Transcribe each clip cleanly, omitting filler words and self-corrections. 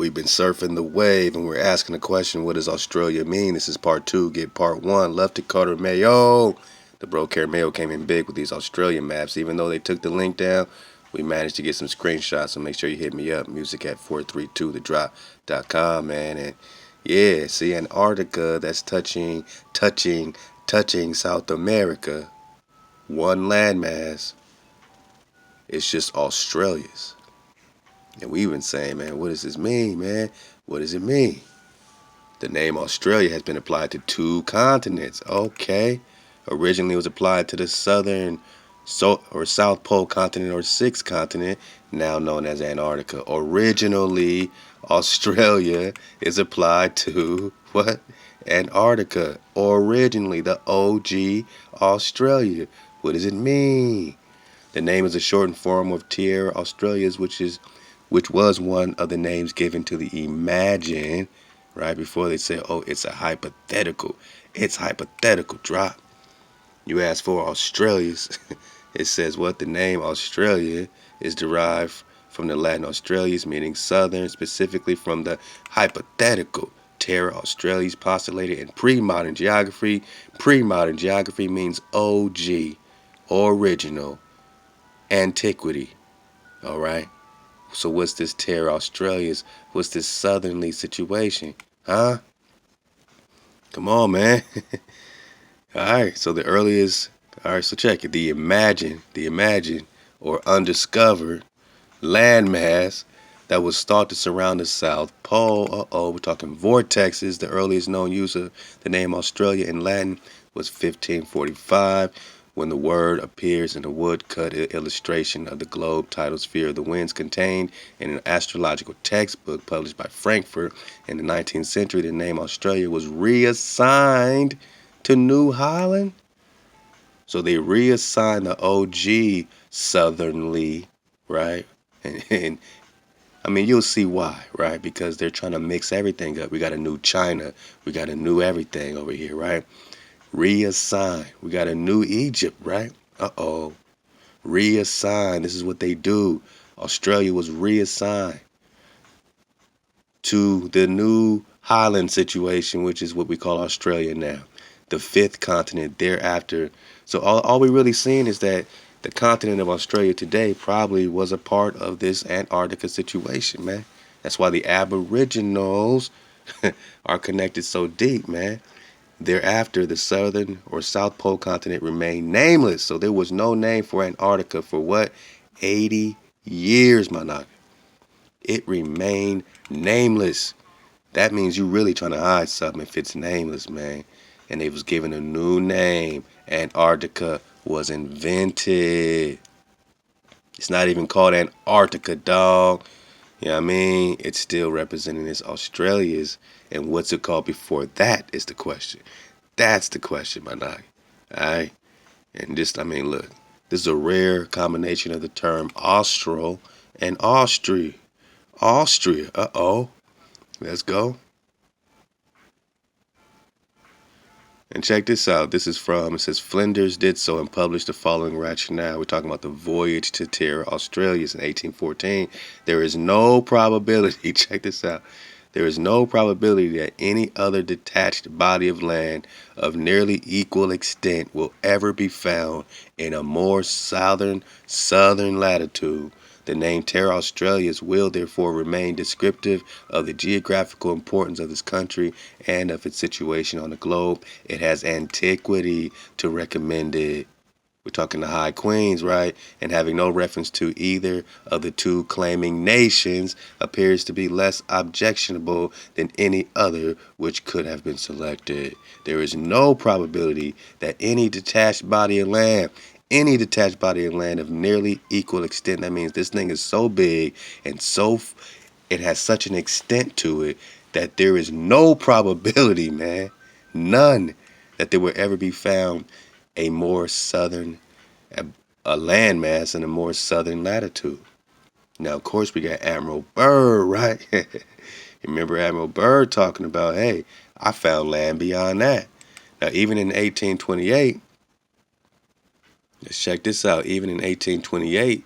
We've been surfing the wave and we're asking the question, what does Australia mean? This is part 2. Get part 1. Left to Carter Mayo. The bro Carter Mayo came in big with these Australian maps. Even though they took the link down, we managed to get some screenshots. So make sure you hit me up. Music at 432thedrop.com, man. And yeah, see, Antarctica, that's touching South America. One landmass. It's just Australia's. And we've been saying, man, what does this mean, man? What does it mean? The name Australia has been applied to 2 continents. Okay. Originally it was applied to the southern or South Pole continent or 6th continent, now known as Antarctica. Originally, Australia is applied to what? Antarctica. Originally, the OG Australia. What does it mean? The name is a shortened form of Terra Australis, which was one of the names given to the Imagine, right before they say, oh, it's a hypothetical. It's hypothetical, drop. You ask for Australias, it says what? The name Australia is derived from the Latin Australis, meaning southern, specifically from the hypothetical Terra Australis postulated in pre-modern geography. Pre-modern geography means OG, original, antiquity, all right? So what's this Terra Australis? What's this southerly situation? Huh? Come on, man. All right, so the earliest, all right, so check it. The Imagine or undiscovered landmass that was thought to surround the South Pole. We're talking vortexes. The earliest known use of the name Australia in Latin was 1545, when the word appears in a woodcut illustration of the globe titled Sphere of the Winds, contained in an astrological textbook published by Frankfurt in the 19th century. The name Australia was reassigned to New Holland. So they reassigned the OG southernly, right? And I mean, you'll see why, right? Because they're trying to mix everything up. We got a new China. We got a new everything over here, right? Reassign. We got a new Egypt, right? Reassign. This is what they do. Australia was reassigned to the new Highland situation, which is what we call Australia now. The 5th continent thereafter. So all we're really seeing is that the continent of Australia today probably was a part of this Antarctica situation, man. That's why the Aboriginals are connected so deep, man. Thereafter, the southern or South Pole continent remained nameless. So there was no name for Antarctica for what? 80 years, my nigga. It remained nameless. That means you really trying to hide something if it's nameless, man. And it was given a new name. Antarctica was invented. It's not even called Antarctica, dog. You know what I mean? It's still representing this Australia's. And what's it called before that is the question. That's the question, my nigga. Alright? And just, I mean, look. This is a rare combination of the term Austral and Austria. Austria. Let's go. And check this out. This is from, it says, Flinders did so and published the following rationale. We're talking about the voyage to Terra Australis in 1814. There is no probability, check this out. There is no probability that any other detached body of land of nearly equal extent will ever be found in a more southern latitude. The name Terra Australis will therefore remain descriptive of the geographical importance of this country and of its situation on the globe. It has antiquity to recommend it. We're talking the High Queens, right? And having no reference to either of the 2 claiming nations appears to be less objectionable than any other which could have been selected. There is no probability that any detached body of land of nearly equal extent, that means this thing is so big and it has such an extent to it that there is no probability, man, none, that there will ever be found a more southern, a landmass in a more southern latitude. Now, of course, we got Admiral Byrd, right? Remember Admiral Byrd talking about, hey, I found land beyond that. Now, even in 1828, let's check this out. Even in 1828,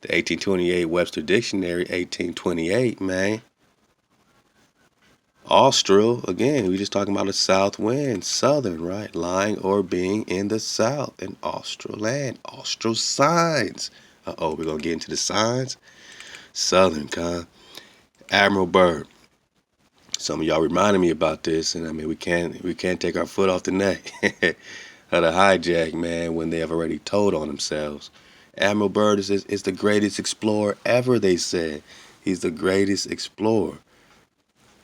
the 1828 Webster Dictionary, 1828, man, Austral, again, we just talking about a south wind, southern, right? Lying or being in the south, an austral land, austral signs. Uh-oh, we're going to get into the signs. Southern, Admiral Byrd. Some of y'all reminded me about this, and I mean, we can't take our foot off the neck of the hijack, man, when they have already told on themselves. Admiral Byrd is the greatest explorer ever, they said. He's the greatest explorer.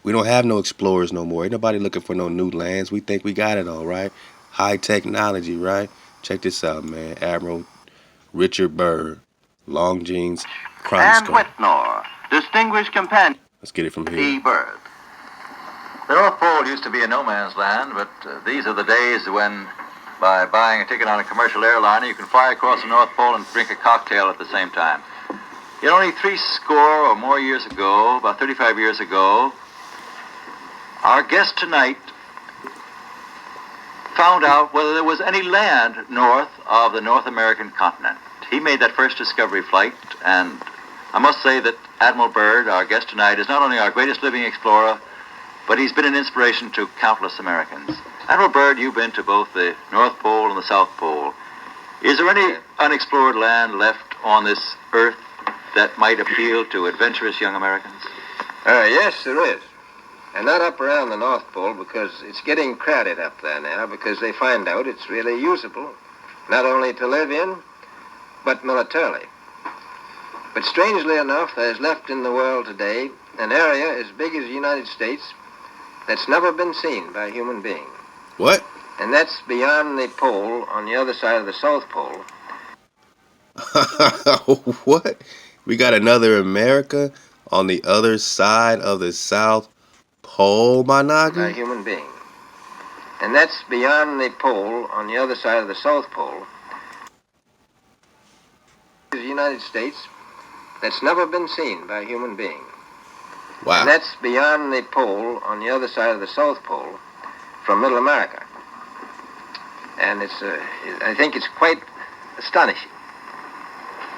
We don't have no explorers no more. Ain't nobody looking for no new lands. We think we got it all, right? High technology, right? Check this out, man. Admiral Richard Byrd, Longines, Chronicle. And Whitnor, distinguished companion. Let's get it from here. E. Byrd. The North Pole used to be a no man's land, but these are the days when, by buying a ticket on a commercial airliner, you can fly across the North Pole and drink a cocktail at the same time. Yet only 60 or more years ago, about 35 years ago, our guest tonight found out whether there was any land north of the North American continent. He made that first discovery flight, and I must say that Admiral Byrd, our guest tonight, is not only our greatest living explorer, but he's been an inspiration to countless Americans. Admiral Byrd, you've been to both the North Pole and the South Pole. Is there any unexplored land left on this earth that might appeal to adventurous young Americans? Yes, there is. And not up around the North Pole, because it's getting crowded up there now, because they find out it's really usable, not only to live in, but militarily. But strangely enough, there's left in the world today an area as big as the United States that's never been seen by a human being. What? And that's beyond the pole on the other side of the South Pole. What? We got another America on the other side of the South Pole, my By a noggin? human being. And that's beyond the pole on the other side of the South Pole. The United States that's never been seen by a human being. Wow. And that's beyond the pole on the other side of the South Pole from Middle America. And I think it's quite astonishing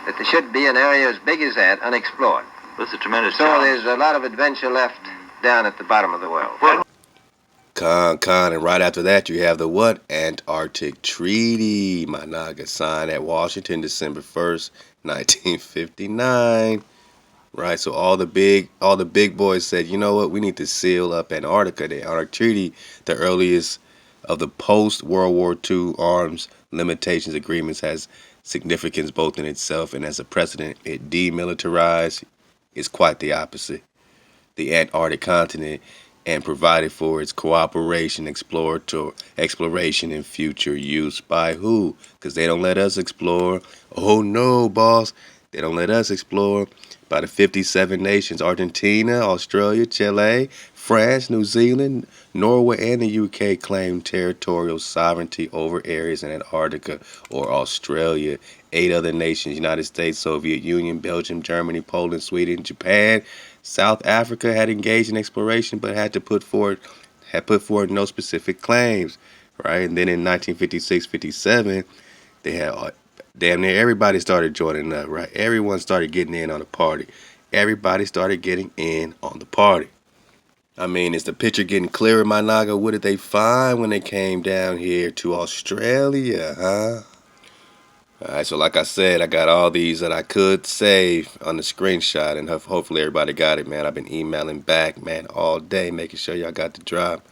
that there should be an area as big as that unexplored. That's a tremendous So challenge. there's a lot of adventure left down at the bottom of the world. And right after that you have the what? Antarctic Treaty, my naga, signed at Washington, December 1st, 1959. Right, so all the big boys said, you know what, we need to seal up Antarctica. The Antarctic Treaty, the earliest of the post-World War II arms limitations agreements, has significance both in itself and as a precedent. It demilitarized. It's quite the opposite. The Antarctic continent and provided for its cooperation, exploration, and future use by who? Because they don't let us explore. Oh no, boss. They don't let us explore. By the 57 nations: Argentina, Australia, Chile, France, New Zealand, Norway, and the UK claim territorial sovereignty over areas in Antarctica or Australia. 8 other nations: United States, Soviet Union, Belgium, Germany, Poland, Sweden, Japan, South Africa had engaged in exploration but had put forward no specific claims. Right, and then in 1956-57, they had damn near everybody started joining up, right? Everyone started getting in on the party. Everybody started getting in on the party. I mean, is the picture getting clearer, my naga? What did they find when they came down here to Australia, huh? All right, so like I said, I got all these that I could save on the screenshot, and hopefully everybody got it, man. I've been emailing back, man, all day, making sure y'all got the drop.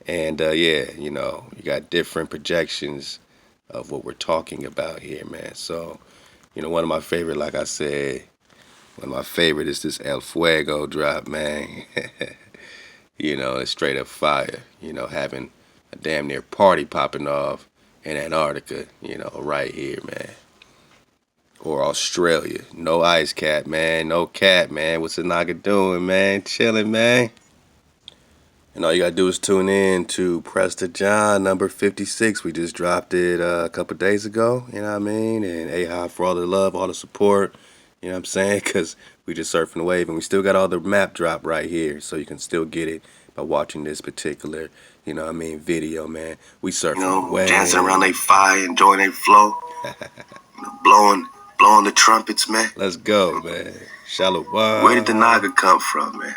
And yeah, you got different projections of what we're talking about here, man. So, one of my favorite, like I said, one of my favorite is this El Fuego drop, man. It's straight up fire. Having a damn near party popping off in Antarctica, right here, man. Or Australia. No ice cap, man. No cap, man. What's the naga doing, man? Chilling, man. And all you gotta do is tune in to Press the John number 56. We just dropped it a couple days ago, you know what I mean? And Ahab for all the love, all the support, you know what I'm saying? Because we just surfing the wave, and we still got all the map drop right here, so you can still get it by watching this particular, video, man. We surfing the wave. Dancing around they fire, enjoying their flow, blowing the trumpets, man. Let's go, man. Shalom. Where did the naga come from, man?